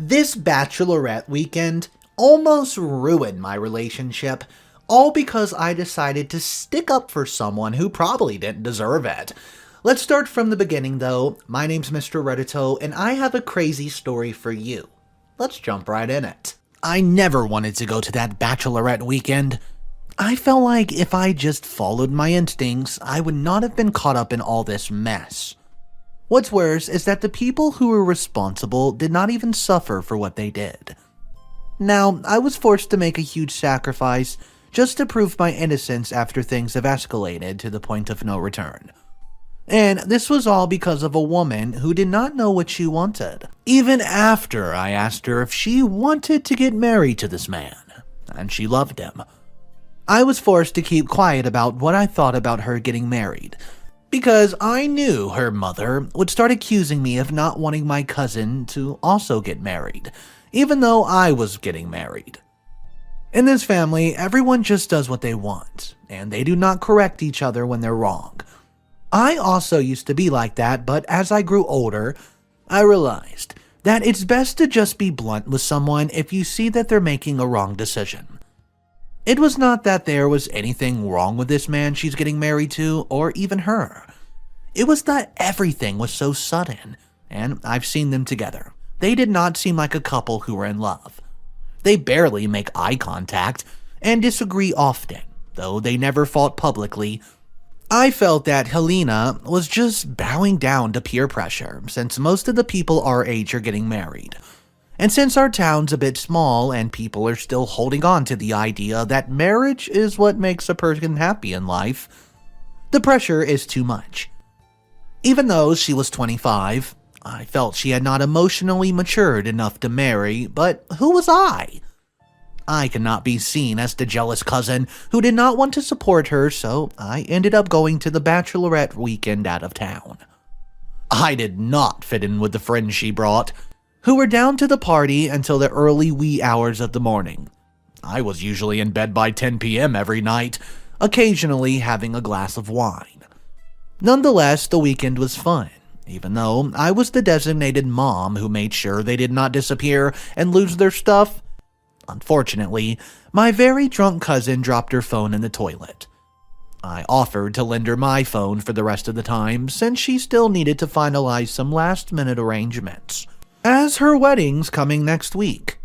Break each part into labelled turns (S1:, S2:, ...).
S1: This bachelorette weekend almost ruined my relationship, all because I decided to stick up for someone who probably didn't deserve it. Let's start from the beginning though. My name's Mr. Reddito, and I have a crazy story for you. Let's jump right in it. I never wanted to go to that bachelorette weekend. I felt like if I just followed my instincts, I would not have been caught up in all this mess. What's worse is that the people who were responsible did not even suffer for what they did. Now, I was forced to make a huge sacrifice just to prove my innocence after things have escalated to the point of no return. And this was all because of a woman who did not know what she wanted, even after I asked her if she wanted to get married to this man, and she loved him. I was forced to keep quiet about what I thought about her getting married, because I knew her mother would start accusing me of not wanting my cousin to also get married, even though I was getting married. In this family, everyone just does what they want, and they do not correct each other when they're wrong. I also used to be like that, but as I grew older, I realized that it's best to just be blunt with someone if you see that they're making a wrong decision. It was not that there was anything wrong with this man she's getting married to, or even her. It was that everything was so sudden, and I've seen them together. They did not seem like a couple who were in love. They barely make eye contact, and disagree often, though they never fought publicly. I felt that Helena was just bowing down to peer pressure, since most of the people our age are getting married. And since our town's a bit small and people are still holding on to the idea that marriage is what makes a person happy in life, the pressure is too much. Even though she was 25, I felt she had not emotionally matured enough to marry, but who was I? I could not be seen as the jealous cousin who did not want to support her, so I ended up going to the bachelorette weekend out of town. I did not fit in with the friends she brought, who were down to the party until the early wee hours of the morning. I was usually in bed by 10 p.m. every night, occasionally having a glass of wine. Nonetheless, the weekend was fun, even though I was the designated mom who made sure they did not disappear and lose their stuff. Unfortunately, my very drunk cousin dropped her phone in the toilet. I offered to lend her my phone for the rest of the time, since she still needed to finalize some last-minute arrangements, as her wedding's coming next week.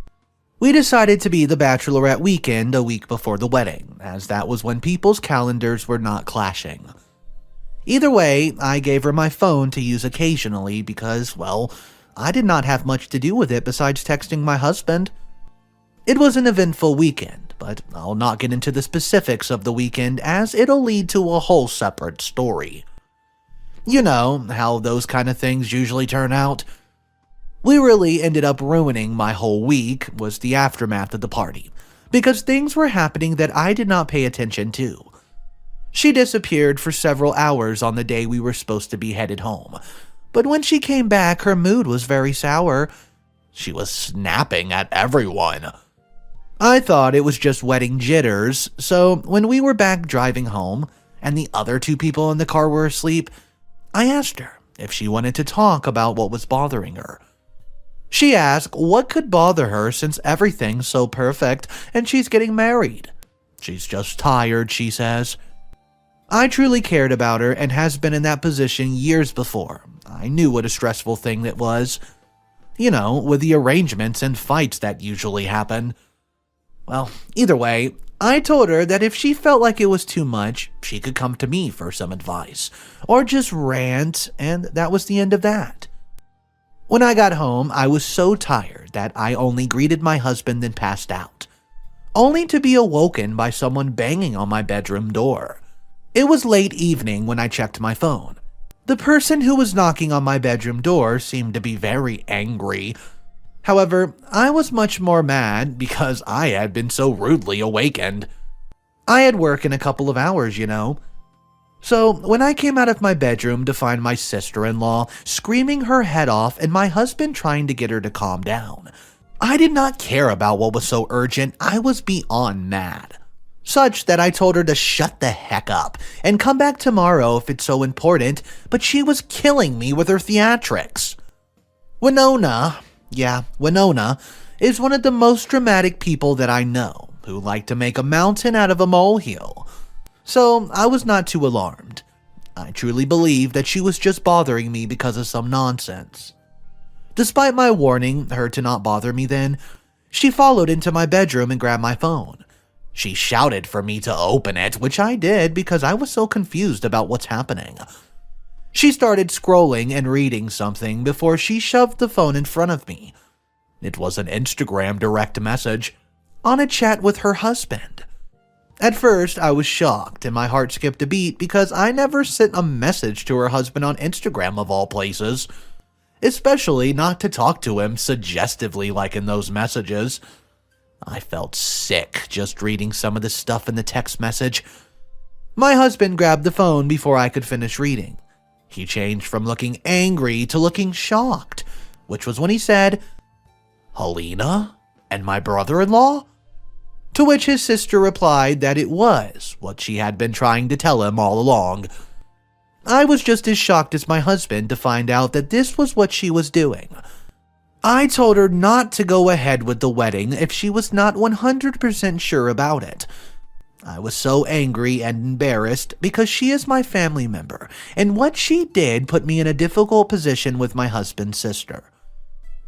S1: We decided to be the bachelorette weekend a week before the wedding, as that was when people's calendars were not clashing. Either way, I gave her my phone to use occasionally because, well, I did not have much to do with it besides texting my husband. It was an eventful weekend, but I'll not get into the specifics of the weekend as it'll lead to a whole separate story. You know how those kind of things usually turn out. We really ended up ruining my whole week was the aftermath of the party, because things were happening that I did not pay attention to. She disappeared for several hours on the day we were supposed to be headed home, but when she came back, her mood was very sour. She was snapping at everyone. I thought it was just wedding jitters, so when we were back driving home, and the other two people in the car were asleep, I asked her if she wanted to talk about what was bothering her. She asked what could bother her since everything's so perfect and she's getting married. She's just tired, she says. I truly cared about her and has been in that position years before. I knew what a stressful thing that was. You know, with the arrangements and fights that usually happen. Well, either way, I told her that if she felt like it was too much, she could come to me for some advice, or just rant, and that was the end of that. When I got home, I was so tired that I only greeted my husband and passed out, only to be awoken by someone banging on my bedroom door. It was late evening when I checked my phone. The person who was knocking on my bedroom door seemed to be very angry. However, I was much more mad because I had been so rudely awakened. I had work in a couple of hours, you know. So when I came out of my bedroom to find my sister-in-law screaming her head off and my husband trying to get her to calm down, I did not care about what was so urgent. I was beyond mad. Such that I told her to shut the heck up and come back tomorrow if it's so important, but she was killing me with her theatrics. Winona, Yeah, Winona is one of the most dramatic people that I know, who like to make a mountain out of a molehill. So I was not too alarmed. I truly believed that she was just bothering me because of some nonsense. Despite my warning her to not bother me then, she followed into my bedroom and grabbed my phone. She shouted for me to open it, which I did because I was so confused about what's happening. She started scrolling and reading something before she shoved the phone in front of me. It was an Instagram direct message on a chat with her husband. At first, I was shocked and my heart skipped a beat because I never sent a message to her husband on Instagram of all places, especially not to talk to him suggestively like in those messages. I felt sick just reading some of the stuff in the text message. My husband grabbed the phone before I could finish reading. He changed from looking angry to looking shocked, which was when he said, "Helena and my brother-in-law?" To which his sister replied that it was what she had been trying to tell him all along. I was just as shocked as my husband to find out that this was what she was doing. I told her not to go ahead with the wedding if she was not 100% sure about it. I was so angry and embarrassed because she is my family member, and what she did put me in a difficult position with my husband's sister.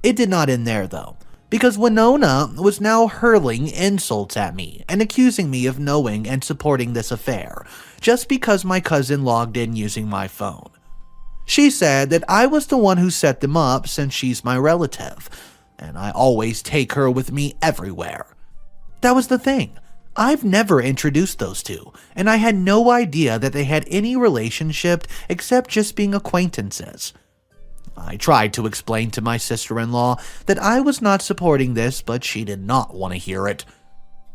S1: It did not end there though, because Winona was now hurling insults at me and accusing me of knowing and supporting this affair, just because my cousin logged in using my phone. She said that I was the one who set them up since she's my relative, and I always take her with me everywhere. That was the thing. I've never introduced those two, and I had no idea that they had any relationship except just being acquaintances. I tried to explain to my sister-in-law that I was not supporting this, but she did not want to hear it.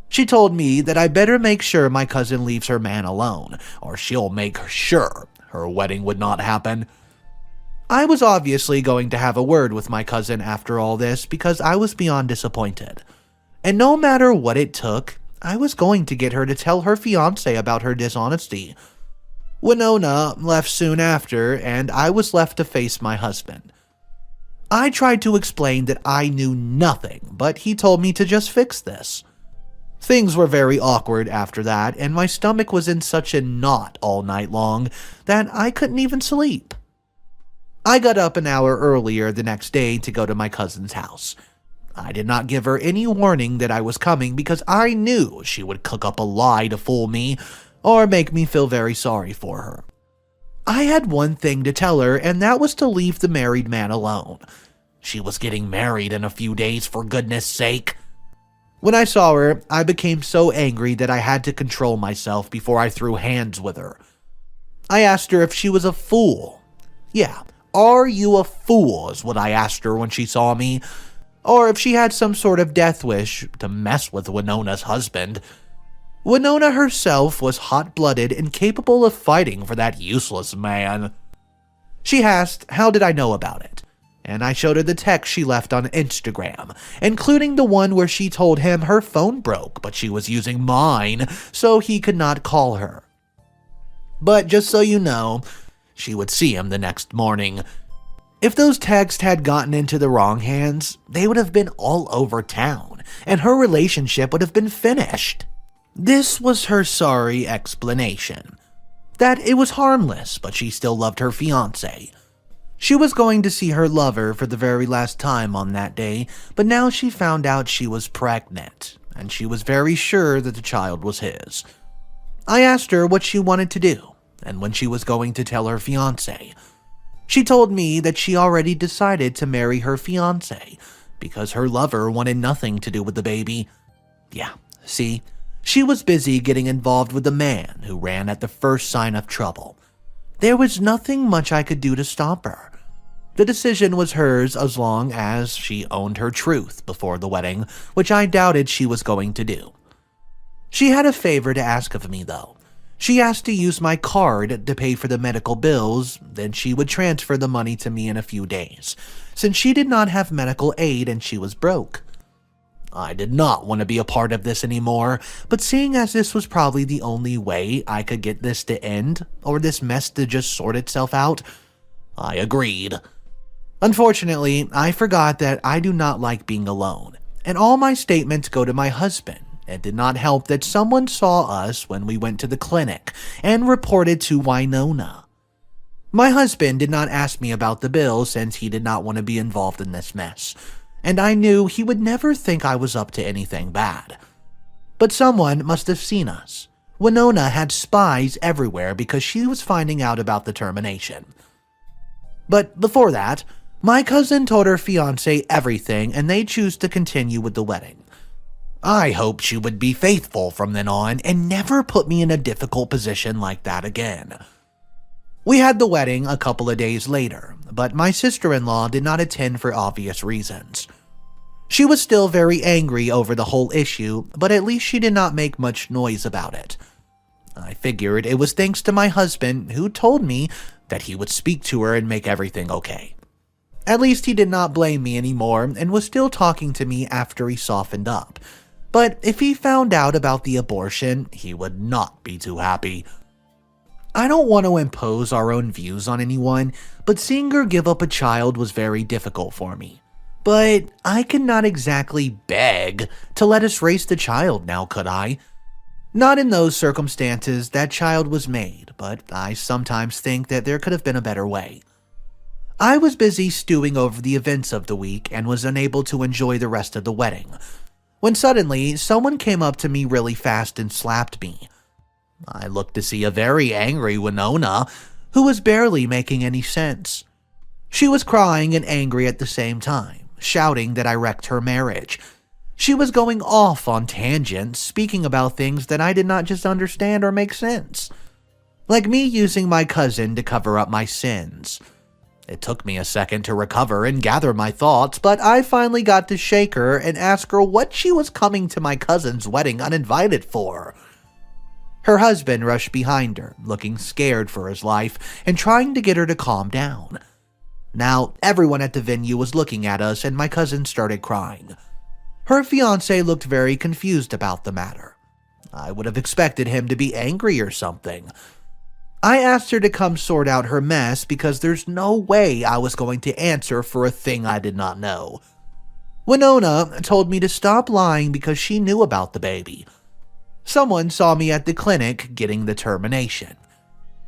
S1: She told me that I better make sure my cousin leaves her man alone, or she'll make sure her wedding would not happen. I was obviously going to have a word with my cousin after all this because I was beyond disappointed. And no matter what it took, I was going to get her to tell her fiancé about her dishonesty. Winona left soon after, and I was left to face my husband. I tried to explain that I knew nothing, but he told me to just fix this. Things were very awkward after that, and my stomach was in such a knot all night long that I couldn't even sleep. I got up an hour earlier the next day to go to my cousin's house. I did not give her any warning that I was coming because I knew she would cook up a lie to fool me or make me feel very sorry for her. I had one thing to tell her, and that was to leave the married man alone. She was getting married in a few days, for goodness sake. When I saw her, I became so angry that I had to control myself before I threw hands with her. I asked her if she was a fool. Yeah, are you a fool is what I asked her when she saw me, or if she had some sort of death wish to mess with Winona's husband. Winona herself was hot-blooded and capable of fighting for that useless man. She asked, how did I know about it? And I showed her the text she left on Instagram, including the one where she told him her phone broke, but she was using mine, so he could not call her. But just so you know, she would see him the next morning. If those texts had gotten into the wrong hands, they would have been all over town, and her relationship would have been finished. This was her sorry explanation. That it was harmless, but she still loved her fiancé. She was going to see her lover for the very last time on that day, but now she found out she was pregnant, and she was very sure that the child was his. I asked her what she wanted to do, and when she was going to tell her fiancé. She told me that she already decided to marry her fiancé, because her lover wanted nothing to do with the baby. Yeah, see? She was busy getting involved with the man who ran at the first sign of trouble. There was nothing much I could do to stop her. The decision was hers as long as she owned her truth before the wedding, which I doubted she was going to do. She had a favor to ask of me, though. She asked to use my card to pay for the medical bills, then she would transfer the money to me in a few days, since she did not have medical aid and she was broke. I did not want to be a part of this anymore, but seeing as this was probably the only way I could get this to end, or this mess to just sort itself out, I agreed. Unfortunately, I forgot that I do not like being alone, and all my statements go to my husband. It did not help that someone saw us when we went to the clinic and reported to Winona. My husband did not ask me about the bill since he did not want to be involved in this mess, and I knew he would never think I was up to anything bad. But someone must have seen us. Winona had spies everywhere because she was finding out about the termination. But before that, my cousin told her fiancé everything and they choose to continue with the wedding. I hoped she would be faithful from then on and never put me in a difficult position like that again. We had the wedding a couple of days later, but my sister-in-law did not attend for obvious reasons. She was still very angry over the whole issue, but at least she did not make much noise about it. I figured it was thanks to my husband who told me that he would speak to her and make everything okay. At least he did not blame me anymore and was still talking to me after he softened up. But if he found out about the abortion, he would not be too happy. I don't want to impose our own views on anyone, but seeing her give up a child was very difficult for me. But I could not exactly beg to let us raise the child now, could I? Not in those circumstances that child was made, but I sometimes think that there could have been a better way. I was busy stewing over the events of the week and was unable to enjoy the rest of the wedding, when suddenly someone came up to me really fast and slapped me. I looked to see a very angry Winona, who was barely making any sense. She was crying and angry at the same time, shouting that I wrecked her marriage. She was going off on tangents, speaking about things that I did not just understand or make sense. Like me using my cousin to cover up my sins. It took me a second to recover and gather my thoughts, but I finally got to shake her and ask her what she was coming to my cousin's wedding uninvited for. Her husband rushed behind her, looking scared for his life and trying to get her to calm down. Now, everyone at the venue was looking at us and my cousin started crying. Her fiancé looked very confused about the matter. I would have expected him to be angry or something. I asked her to come sort out her mess because there's no way I was going to answer for a thing I did not know. Winona told me to stop lying because she knew about the baby. Someone saw me at the clinic getting the termination.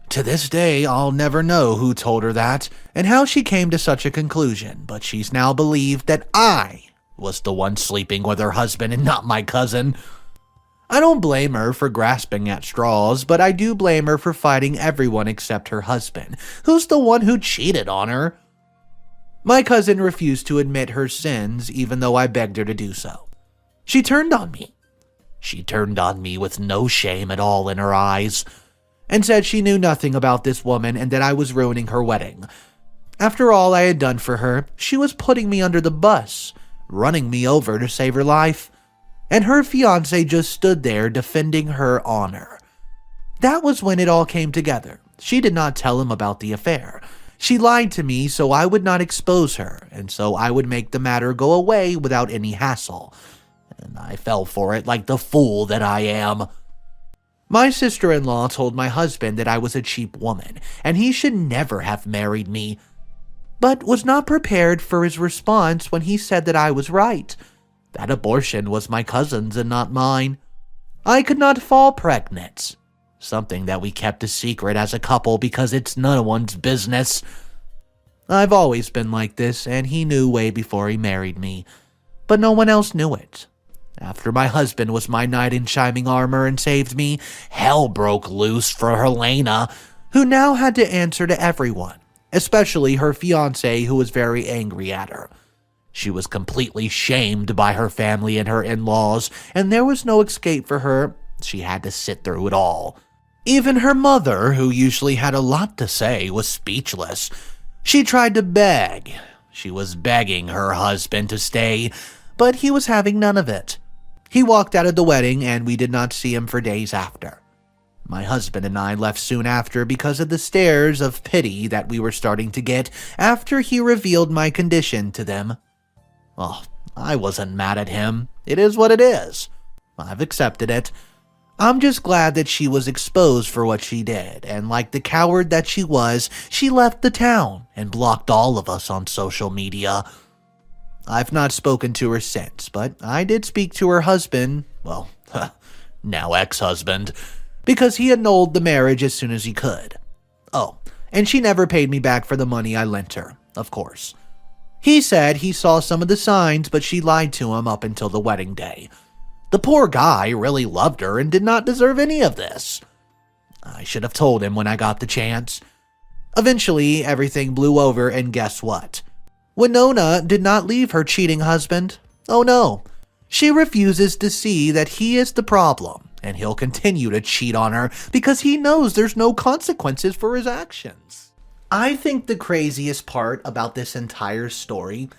S1: To this day, I'll never know who told her that and how she came to such a conclusion, but she's now believed that I was the one sleeping with her husband and not my cousin. I don't blame her for grasping at straws, but I do blame her for fighting everyone except her husband, who's the one who cheated on her. My cousin refused to admit her sins, even though I begged her to do so. She turned on me. She turned on me with no shame at all in her eyes, and said she knew nothing about this woman and that I was ruining her wedding. After all I had done for her, she was putting me under the bus, running me over to save her life. And her fiancé just stood there defending her honor. That was when it all came together. She did not tell him about the affair. She lied to me so I would not expose her, and so I would make the matter go away without any hassle. And I fell for it like the fool that I am. My sister-in-law told my husband that I was a cheap woman, and he should never have married me, but was not prepared for his response when he said that I was right. That abortion was my cousin's and not mine. I could not fall pregnant. Something that we kept a secret as a couple because it's no one's business. I've always been like this, and he knew way before he married me. But no one else knew it. After my husband was my knight in shining armor and saved me, hell broke loose for Helena, who now had to answer to everyone, especially her fiancé who was very angry at her. She was completely shamed by her family and her in-laws, and there was no escape for her. She had to sit through it all. Even her mother, who usually had a lot to say, was speechless. She tried to beg. She was begging her husband to stay, but he was having none of it. He walked out of the wedding, and we did not see him for days after. My husband and I left soon after because of the stares of pity that we were starting to get after he revealed my condition to them. Oh, I wasn't mad at him. It is what it is. I've accepted it. I'm just glad that she was exposed for what she did, and like the coward that she was, she left the town and blocked all of us on social media. I've not spoken to her since, but I did speak to her husband, well, now ex-husband, because he annulled the marriage as soon as he could. Oh, and she never paid me back for the money I lent her, of course. He said he saw some of the signs, but she lied to him up until the wedding day. The poor guy really loved her and did not deserve any of this. I should have told him when I got the chance. Eventually, everything blew over, and guess what? Winona did not leave her cheating husband. Oh no. She refuses to see that he is the problem, and he'll continue to cheat on her because he knows there's no consequences for his actions. I think the craziest part about this entire story,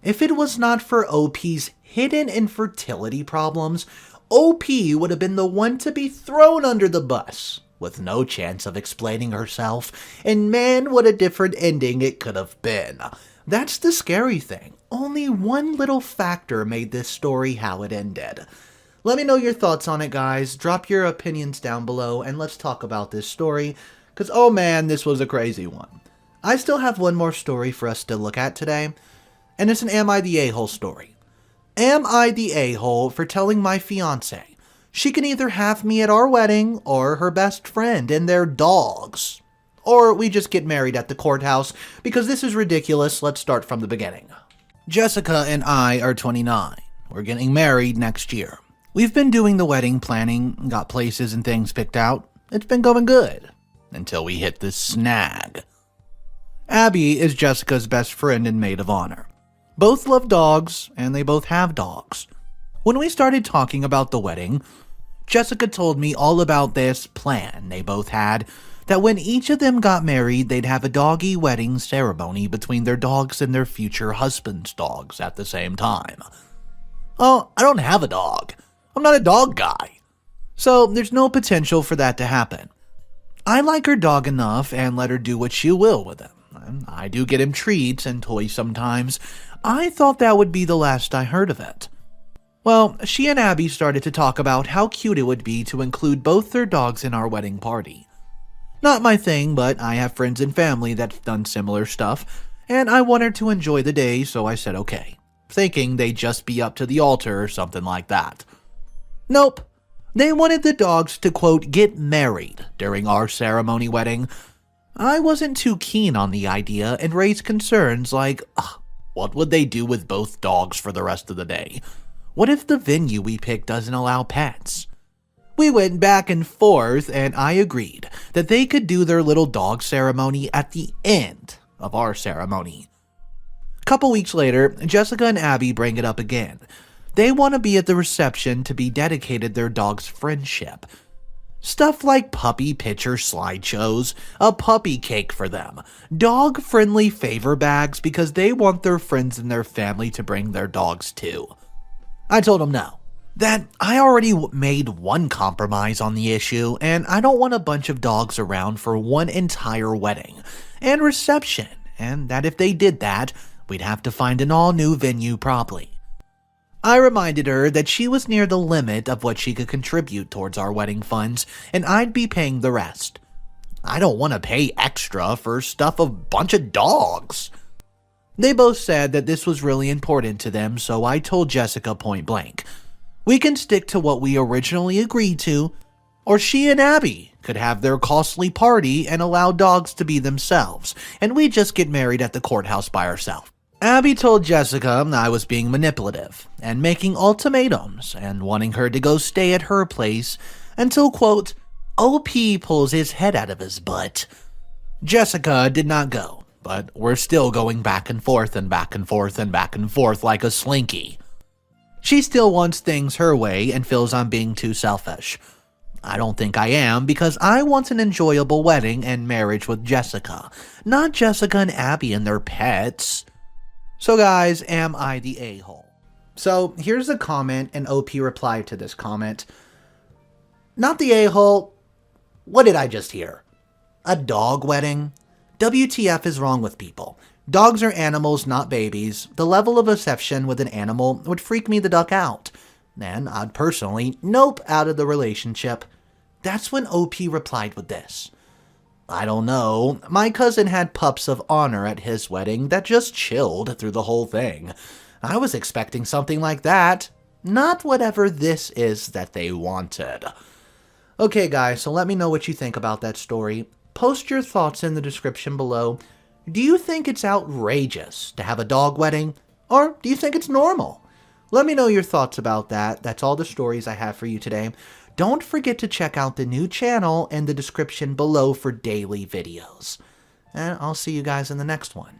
S1: if it was not for OP's hidden infertility problems, OP would have been the one to be thrown under the bus, with no chance of explaining herself, and man, what a different ending it could have been. That's the scary thing. Only one little factor made this story how it ended. Let me know your thoughts on it, guys. Drop your opinions down below, and let's talk about this story, because oh man, this was a crazy one. I still have one more story for us to look at today, and it's an Am I the A-hole story. Am I the a-hole for telling my fiancé she can either have me at our wedding or her best friend and their dogs? Or we just get married at the courthouse, because this is ridiculous. Let's start from the beginning. Jessica and I are 29. We're getting married next year. We've been doing the wedding planning, got places and things picked out. It's been going good. Until we hit this snag. Abby is Jessica's best friend and maid of honor. Both love dogs, and they both have dogs. When we started talking about the wedding, Jessica told me all about this plan they both had, that when each of them got married, they'd have a doggy wedding ceremony between their dogs and their future husband's dogs at the same time. Oh, I don't have a dog. I'm not a dog guy. So there's no potential for that to happen. I like her dog enough and let her do what she will with him. I do get him treats and toys sometimes. I thought that would be the last I heard of it. Well, she and Abby started to talk about how cute it would be to include both their dogs in our wedding party. Not my thing, but I have friends and family that've done similar stuff, and I wanted to enjoy the day, so I said okay, thinking they'd just be up to the altar or something like that. Nope. They wanted the dogs to, quote, get married during our ceremony wedding. I wasn't too keen on the idea and raised concerns like, what would they do with both dogs for the rest of the day? What if the venue we picked doesn't allow pets? We went back and forth, and I agreed that they could do their little dog ceremony at the end of our ceremony. Couple weeks later, Jessica and Abby bring it up again. They want to be at the reception to be dedicated their dog's friendship. Stuff like puppy picture slideshows, a puppy cake for them, dog-friendly favor bags because they want their friends and their family to bring their dogs too. I told them no, that I already made one compromise on the issue, and I don't want a bunch of dogs around for one entire wedding and reception, and that if they did that, we'd have to find an all-new venue probably. I reminded her that she was near the limit of what she could contribute towards our wedding funds, and I'd be paying the rest. I don't want to pay extra for stuff of a bunch of dogs. They both said that this was really important to them, so I told Jessica point blank, we can stick to what we originally agreed to, or she and Abby could have their costly party and allow dogs to be themselves, and we just get married at the courthouse by ourselves. Abby told Jessica I was being manipulative and making ultimatums and wanting her to go stay at her place until, quote, OP pulls his head out of his butt. Jessica did not go, but we're still going back and forth and back and forth and back and forth like a slinky. She still wants things her way and feels I'm being too selfish. I don't think I am, because I want an enjoyable wedding and marriage with Jessica, not Jessica and Abby and their pets. So guys, am I the a-hole? So here's a comment, and OP replied to this comment. Not the a-hole. What did I just hear? A dog wedding? WTF is wrong with people? Dogs are animals, not babies. The level of affection with an animal would freak me the duck out. And I'd personally nope out of the relationship. That's when OP replied with this. I don't know. My cousin had pups of honor at his wedding that just chilled through the whole thing. I was expecting something like that, not whatever this is that they wanted. Okay guys, so let me know what you think about that story. Post your thoughts in the description below. Do you think it's outrageous to have a dog wedding? Or do you think it's normal? Let me know your thoughts about that. That's all the stories I have for you today. Don't forget to check out the new channel in the description below for daily videos. And I'll see you guys in the next one.